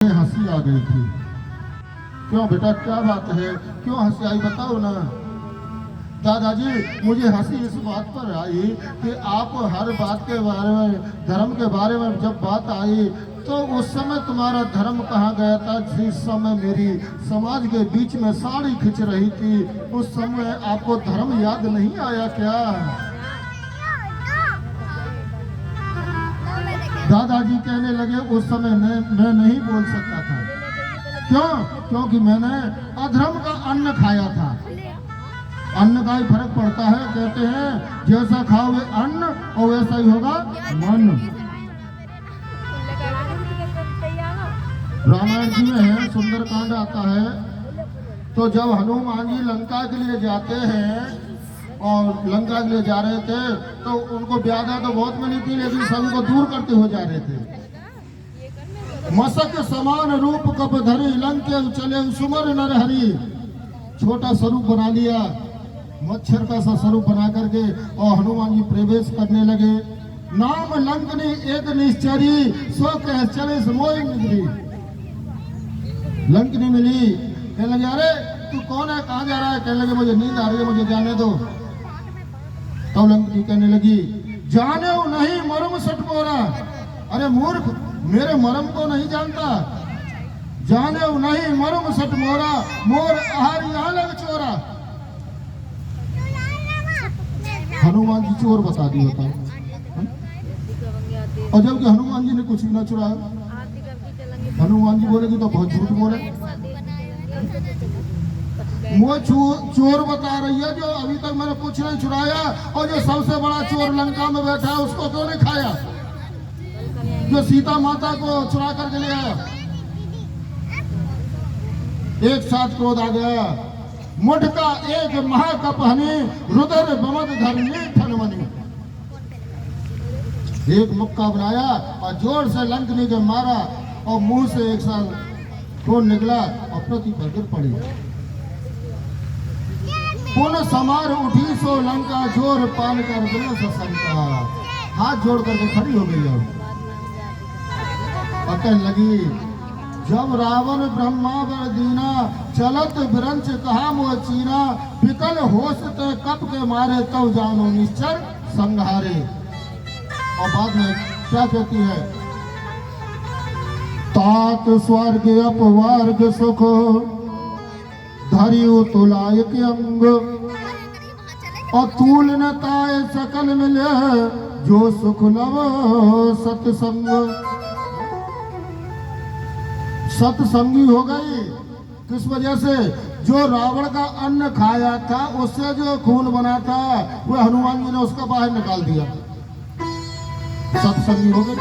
हंसी आ गई थी। क्यों बेटा, क्या बात है, क्यों हंसी आई, बताओ ना। दादाजी, मुझे हंसी इस बात पर आई कि आप हर बात के बारे में, धर्म के बारे में जब बात आई तो उस समय तुम्हारा धर्म कहाँ गया था। जिस समय मेरी समाज के बीच में साड़ी खिंच रही थी, उस समय आपको धर्म याद नहीं आया क्या? दादाजी कहने लगे, उस समय मैं नहीं बोल सकता था। क्यों? क्योंकि मैंने अधर्म का अन्न खाया था। अन्न का ही फर्क पड़ता है, कहते हैं जैसा खाओगे अन्न और वैसा ही होगा मन। रामायण जी में है, सुंदरकांड आता है। तो जब हनुमान जी लंका के लिए जाते हैं और लंका के लिए जा रहे थे तो उनको व्याधा तो बहुत मिली थी, लेकिन सभी को दूर करते हुए जा रहे थे। मसक समान रूप कप धरी, लंके चले सुमर नर हरि। छोटा स्वरूप बना लिया, मच्छर का सा स्वरूप बना करके, और हनुमान जी प्रवेश करने लगे। नाम लंकनी एक निश्चरी, सो कह चले समोई निगरी। लंकनी मिली, कहने लगे अरे तू कौन है, कहाँ जा रहा है? कहने लगे मुझे नींद आ रही है, मुझे जाने दो। तो लंकनी कहने लगी, जाने नहीं मरम सट मोरा। अरे मूर्ख, मेरे मरम को नहीं जानता। जाने नहीं मरम सट मोरा, मोर आहार यहाँ लग चोरा। हनुमान जी चोर बता दी, बताओ। और जबकि हनुमान जी ने कुछ भी ना चुराया। हनुमान जी बोलेगी तो बहुत झूठ बोले। वो चोर बता रही है जो अभी तक मैंने कुछ नहीं चुराया, और जो सबसे बड़ा चोर लंका में बैठा है उसको क्यों नहीं खाया, जो सीता माता को चुरा करके ले आया। एक साथ क्रोध आ गया। मुठ का एक महाकपहनी, रुदर बमद धरनी ठनमनी। एक मुक्का बनाया और जोर से लंकनी के मारा, और मुंह से एक साल खून निकला और पृथ्वी पर गिर पड़ी। पुनः समार उठी सो लंका, जोर पान कर बिना सशंका। हाथ जोड़ करके खड़ी हो गई और कहने लगी, जब रावण ब्रह्मावर दीना, चलत विरंच कहा मोह चीना। विकल होश ते कप के मारे, तब जानो निश्चर संहारे। और बाद में क्या कहती है, तात स्वर्ग अपवर्ग सुख, धरियो तुलाय के अंग। और तूल न ताय सकल मिले, जो सुख लव सत्संग। सत्संगी हो गई, किस वजह से? जो रावण का अन्न खाया था, उससे जो खून बना था, वह हनुमान जी ने उसका बाहर निकाल दिया। सत्संगी हो गई।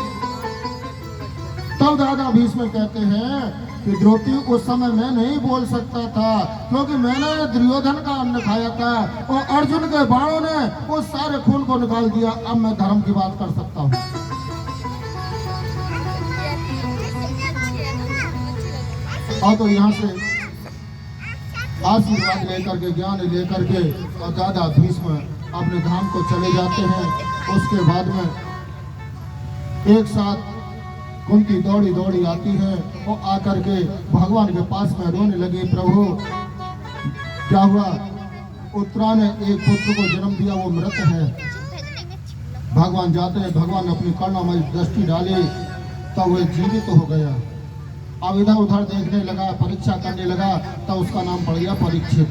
तब दादा भीष्म कहते हैं कि द्रौपदी, उस समय मैं नहीं बोल सकता था, क्योंकि मैंने दुर्योधन का अन्न खाया था और अर्जुन के बाणों ने उस सारे खून को निकाल दिया। अब मैं धर्म की बात कर सकता हूँ। और तो यहाँ से आशीर्वाद लेकर के, ज्ञान लेकर के, और दादा भीष्म अपने धाम को चले जाते हैं। उसके बाद में एक साथ कुंती दौड़ी दौड़ी आती है और आकर के भगवान के पास में रोने लगी, प्रभु क्या हुआ? उत्तरा ने एक पुत्र को जन्म दिया, वो मृत है। भगवान जाते हैं, भगवान ने अपनी करुणामय दृष्टि डाली, तब वह जीवित हो गया। अब इधर उधर देखने लगा, परीक्षा करने लगा, तब उसका नाम पड़ गया परीक्षित।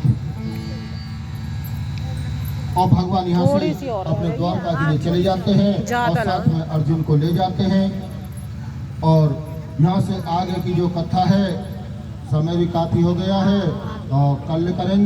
और भगवान यहाँ से अपने द्वारका के लिए चले जाते हैं और साथ में अर्जुन को ले जाते हैं। और यहाँ से आगे की जो कथा है, समय भी काफी हो गया है और कल करेंगे।